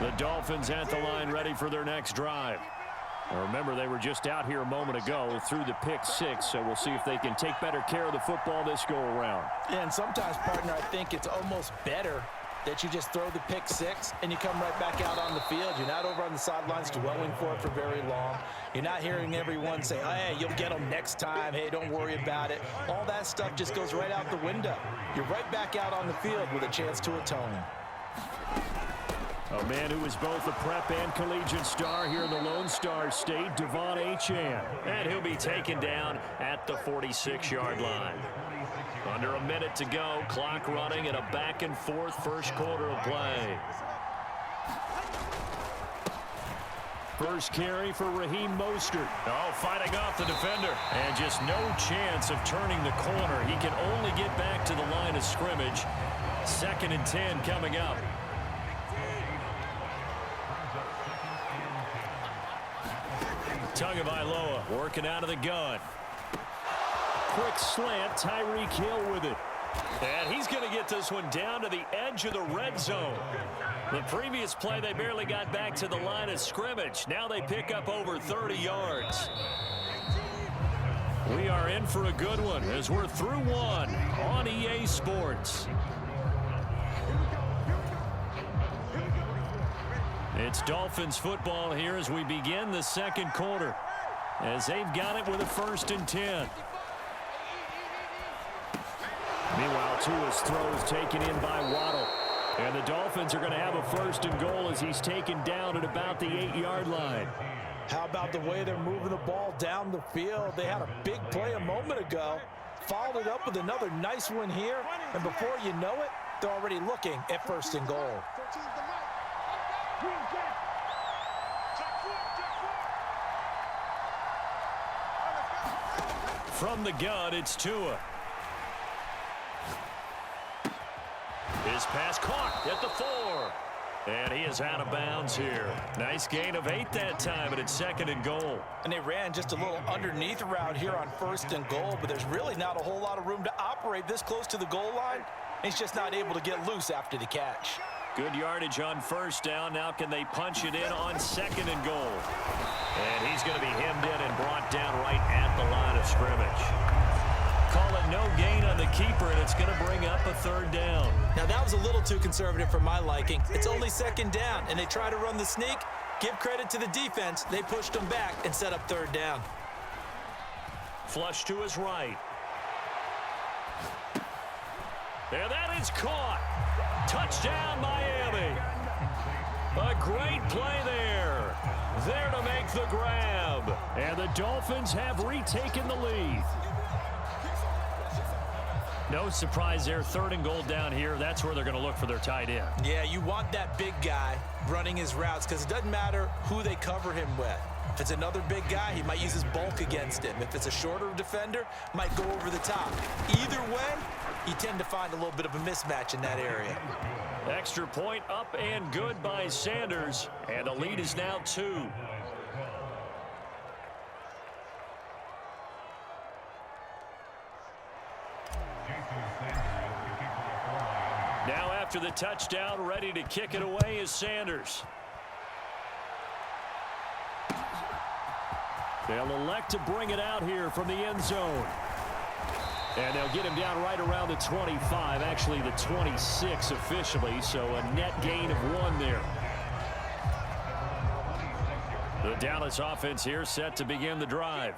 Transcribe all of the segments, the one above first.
The Dolphins at the line ready for their next drive. Now remember, they were just out here a moment ago through the pick six, so we'll see if they can take better care of the football this go-around. Yeah, and sometimes, partner, I think it's almost better that you just throw the pick six and you come right back out on the field. You're not over on the sidelines dwelling for it for very long. You're not hearing everyone say, hey, you'll get them next time. Hey, don't worry about it. All that stuff just goes right out the window. You're right back out on the field with a chance to atone. A man who is both a prep and collegiate star here in the Lone Star State, Devon Achane. And he'll be taken down at the 46-yard line. Under a minute to go, clock running, and a back-and-forth first quarter of play. First carry for Raheem Mostert. Oh, fighting off the defender. And just no chance of turning the corner. He can only get back to the line of scrimmage. 2nd and 10 coming up. Tagovailoa working out of the gun. Quick slant, Tyreek Hill with it. And he's going to get this one down to the edge of the red zone. The previous play, they barely got back to the line of scrimmage. Now they pick up over 30 yards. We are in for a good one as we're through one on EA Sports. It's Dolphins football here as we begin the second quarter, as they've got it with a 1st and 10. Meanwhile, Tua's throw is taken in by Waddle. And the Dolphins are going to have a 1st and goal as he's taken down at about the 8-yard line. How about the way they're moving the ball down the field? They had a big play a moment ago, followed it up with another nice one here, and before you know it, they're already looking at 1st and goal. From the gun, it's Tua. His pass caught at the 4. And he is out of bounds here. Nice gain of 8 that time, and it's 2nd and goal. And they ran just a little underneath route here on 1st and goal, but there's really not a whole lot of room to operate this close to the goal line. He's just not able to get loose after the catch. Good yardage on 1st down. Now can they punch it in on 2nd and goal? And he's going to be hemmed in and brought down right at the line of scrimmage. Call it no gain on the keeper, and it's going to bring up a 3rd down. Now, that was a little too conservative for my liking. It's only 2nd down, and they try to run the sneak. Give credit to the defense. They pushed them back and set up 3rd down. Flush to his right. And that is caught. Touchdown, Miami. A great play there. There to make the grab. And the Dolphins have retaken the lead. No surprise there. 3rd and goal down here. That's where they're going to look for their tight end. Yeah, you want that big guy running his routes because it doesn't matter who they cover him with. If it's another big guy, he might use his bulk against him. If it's a shorter defender, might go over the top. Either way, you tend to find a little bit of a mismatch in that area. Extra point up and good by Sanders. And the lead is now 2. Now after the touchdown, ready to kick it away is Sanders. They'll elect to bring it out here from the end zone. And they'll get him down right around the 25, actually the 26 officially, so a net gain of 1 there. The Dallas offense here set to begin the drive.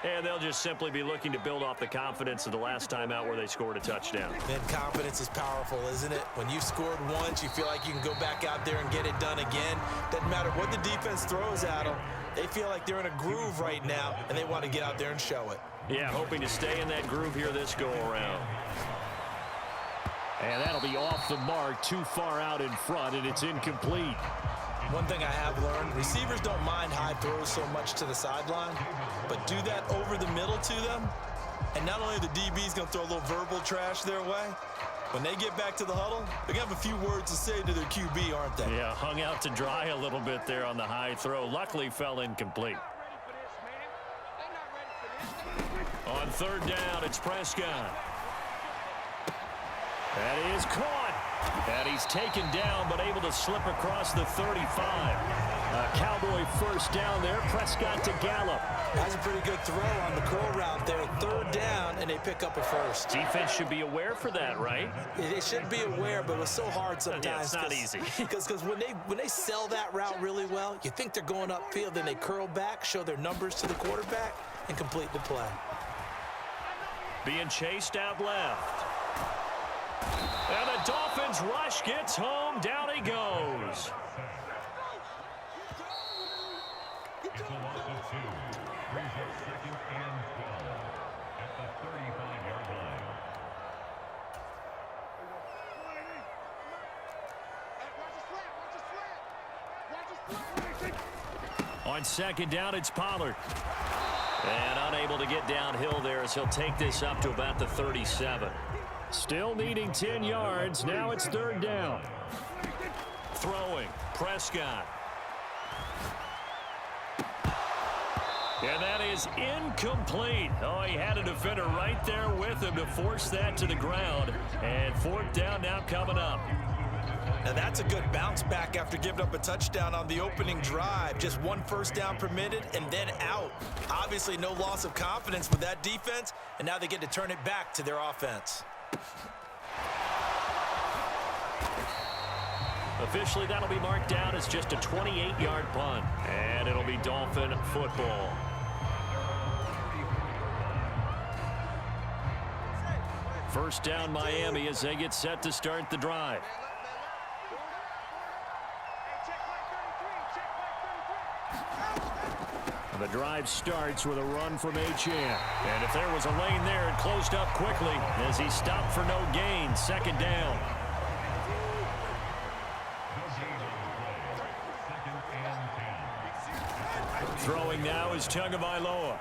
And they'll just simply be looking to build off the confidence of the last time out where they scored a touchdown. Man, confidence is powerful, isn't it? When you've scored once, you feel like you can go back out there and get it done again. Doesn't matter what the defense throws at them. They feel like they're in a groove right now, and they want to get out there and show it. Yeah, hoping to stay in that groove here this go-around. And that'll be off the mark, too far out in front, and it's incomplete. One thing I have learned, receivers don't mind high throws so much to the sideline, but do that over the middle to them, and not only the DB's going to throw a little verbal trash their way, when they get back to the huddle, they're going to have a few words to say to their QB, aren't they? Yeah, hung out to dry a little bit there on the high throw. Luckily fell incomplete. On 3rd down, it's Prescott. That is caught. And he's taken down, but able to slip across the 35. Cowboy first down there. Prescott to Gallup. That's a pretty good throw on the curl route there. Third down, and they pick up a first. Defense should be aware for that, right? They should be aware, but it's so hard sometimes. Yeah, it's not easy. Because when they sell that route really well, you think they're going upfield, then they curl back, show their numbers to the quarterback, and complete the play. Being chased out left. And the Dolphins rush gets home. Down he goes. It's a loss of 2. Brings up 2nd and 12 at the 35-yard line. On 2nd down, it's Pollard. And unable to get downhill there as he'll take this up to about the 37. Still needing 10 yards. Now it's 3rd down. Throwing. Prescott. And that is incomplete. Oh, he had a defender right there with him to force that to the ground. And 4th down now coming up. Now that's a good bounce back after giving up a touchdown on the opening drive. Just 1 first down permitted and then out. Obviously no loss of confidence with that defense, and now they get to turn it back to their offense. Officially, that'll be marked down as just a 28-yard punt. And it'll be Dolphin football. First down Miami as they get set to start the drive. And the drive starts with a run from Achane. And if there was a lane there, it closed up quickly as he stopped for no gain. 2nd down. Throwing now is Tagovailoa.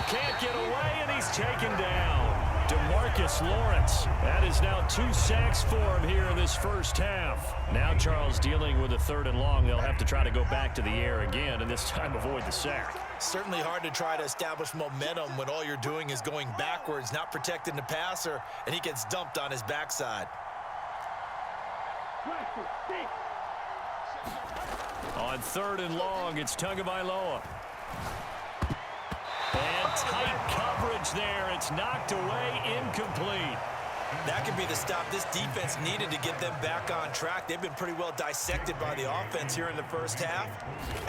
Can't get away, and he's taken down. DeMarcus Lawrence. That is now 2 sacks for him here in this first half. Now Charles dealing with a 3rd and long. They'll have to try to go back to the air again, and this time avoid the sack. Certainly hard to try to establish momentum when all you're doing is going backwards, not protecting the passer, and he gets dumped on his backside. On 3rd and long, it's Tagovailoa. And tight coverage there. It's knocked away, incomplete. That could be the stop this defense needed to get them back on track. They've been pretty well dissected by the offense here in the first half.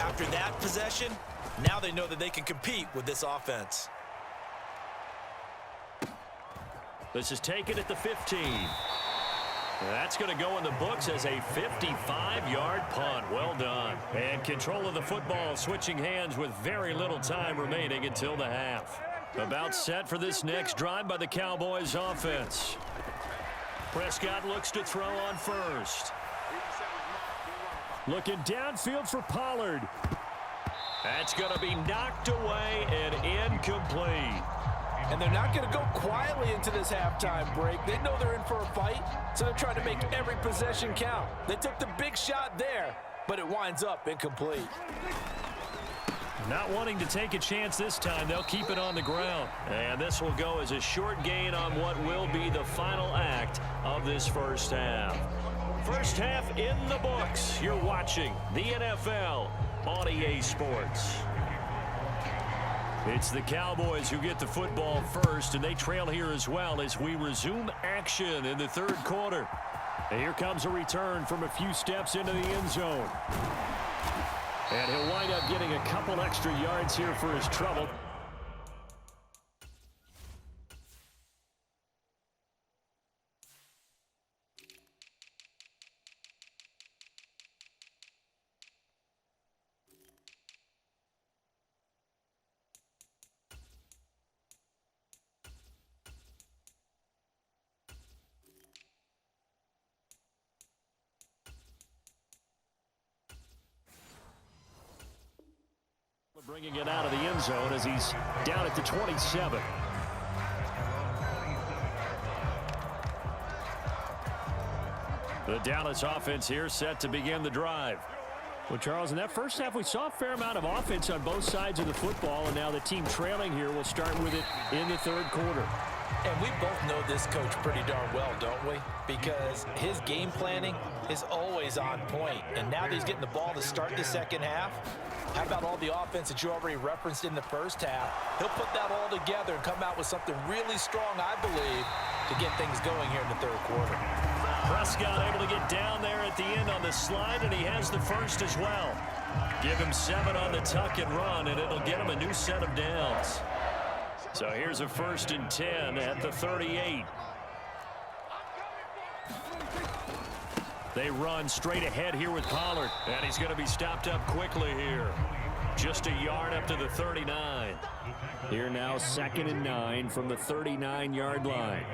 After that possession, now they know that they can compete with this offense. This is taken at the 15. That's going to go in the books as a 55-yard punt. Well done. And control of the football switching hands with very little time remaining until the half. About set for this next drive by the Cowboys offense. Prescott looks to throw on first. Looking downfield for Pollard. That's going to be knocked away and incomplete. And they're not going to go quietly into this halftime break. They know they're in for a fight, so they're trying to make every possession count. They took the big shot there, but it winds up incomplete. Not wanting to take a chance this time, they'll keep it on the ground. And this will go as a short gain on what will be the final act of this first half. First half in the books. You're watching the NFL on EA Sports. It's the Cowboys who get the football first, and they trail here as well as we resume action in the 3rd quarter. And here comes a return from a few steps into the end zone. And he'll wind up getting a couple extra yards here for his trouble. Bringing it out of the end zone as he's down at the 27. The Dallas offense here set to begin the drive. Well, Charles, in that first half, we saw a fair amount of offense on both sides of the football, and now the team trailing here will start with it in the 3rd quarter. And we both know this coach pretty darn well, don't we? Because his game planning is always on point. And now that he's getting the ball to start the second half, how about all the offense that you already referenced in the first half? He'll put that all together and come out with something really strong, I believe, to get things going here in the third quarter. Prescott able to get down there at the end on the slide, and he has the first as well. Give him 7 on the tuck and run, and it'll get him a new set of downs. So here's a 1st and 10 at the 38. They run straight ahead here with Pollard, and he's going to be stopped up quickly here. Just a yard up to the 39. Here now 2nd and 9 from the 39-yard line.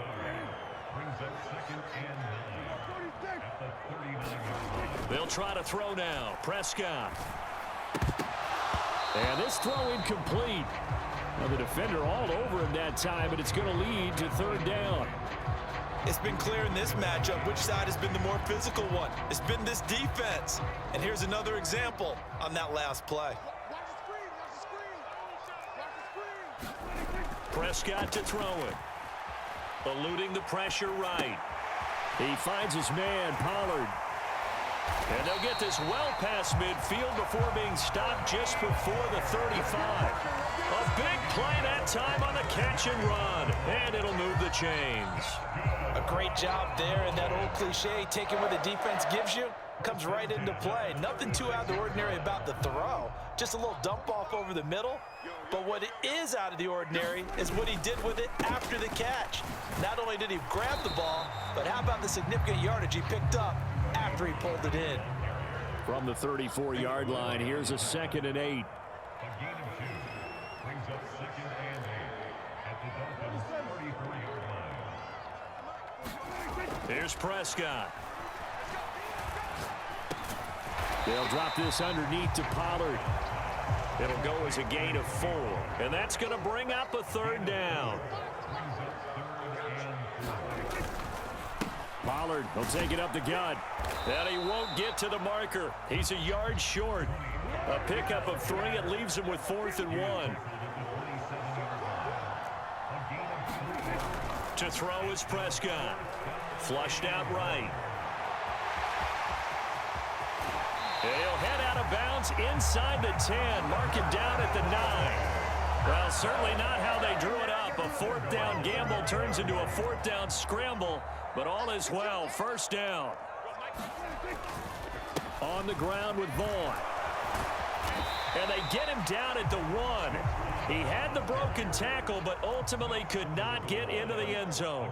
They'll try to throw now. Prescott. And this throw incomplete. Well, the defender all over him that time, but it's going to lead to 3rd down. It's been clear in this matchup which side has been the more physical one. It's been this defense. And here's another example on that last play. Prescott to throw it. Eluding the pressure right. He finds his man, Pollard. And they'll get this well past midfield before being stopped just before the 35. A big play that time on the catch and run. And it'll move the chains. A great job there, and that old cliche, taking what the defense gives you, comes right into play. Nothing too out of the ordinary about the throw. Just a little dump off over the middle. But what is out of the ordinary is what he did with it after the catch. Not only did he grab the ball, but how about the significant yardage he picked up after he pulled it in. From the 34-yard line, here's a 2nd and 8. A gain of 2 brings up 2nd and 8 at the Dolphins' 34-yard line. Here's Prescott. They'll drop this underneath to Pollard. It'll go as a gain of 4. And that's going to bring up a 3rd down. Pollard will take it up the gut. And he won't get to the marker. He's a yard short. A pickup of 3. It leaves him with 4th and 1. To throw is Prescott. Flushed out right. He'll head out of bounds inside the 10. Mark him down at the 9. Well, certainly not how they drew it up. A 4th down gamble turns into a 4th down scramble. But all is well. 1st down. On the ground with Vaughn. And they get him down at the 1. He had the broken tackle, but ultimately could not get into the end zone.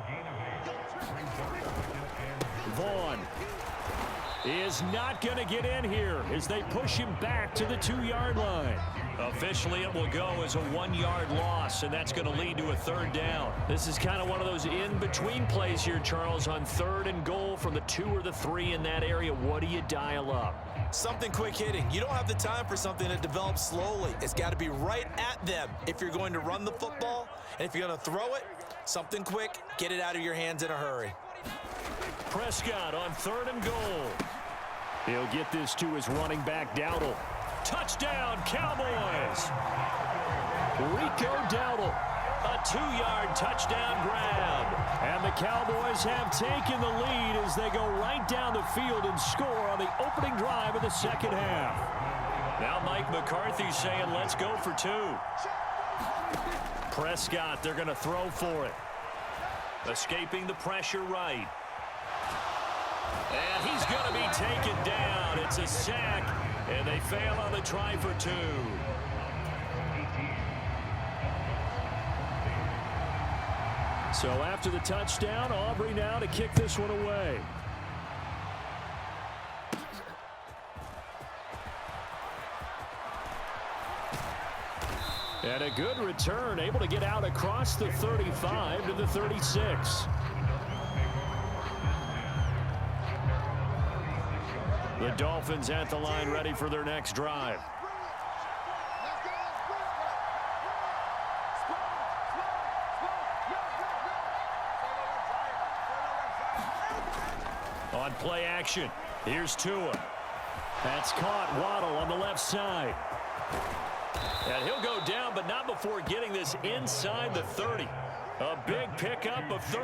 Vaughn is not going to get in here as they push him back to the 2-yard line. Officially, it will go as a 1-yard loss, and that's going to lead to a 3rd down. This is kind of one of those in-between plays here, Charles, on 3rd and goal from the 2 or the 3 in that area. What do you dial up? Something quick hitting. You don't have the time for something that develops slowly. It's got to be right at them if you're going to run the football. And if you're going to throw it, something quick, get it out of your hands in a hurry. Prescott on 3rd and goal. He'll get this to his running back, Dowdle. Touchdown, Cowboys! Rico Dowdle, a 2-yard touchdown grab. And the Cowboys have taken the lead as they go right down the field and score on the opening drive of the second half. Now Mike McCarthy saying, let's go for 2. Prescott, they're going to throw for it. Escaping the pressure right. And he's going to be taken down. It's a sack, and they fail on the try for 2. So after the touchdown, Aubrey now to kick this one away. And a good return, able to get out across the 35 to the 36. The Dolphins at the line, ready for their next drive. On play action, here's Tua. That's caught. Waddle on the left side. And he'll go down, but not before getting this inside the 30. A big pickup of 30.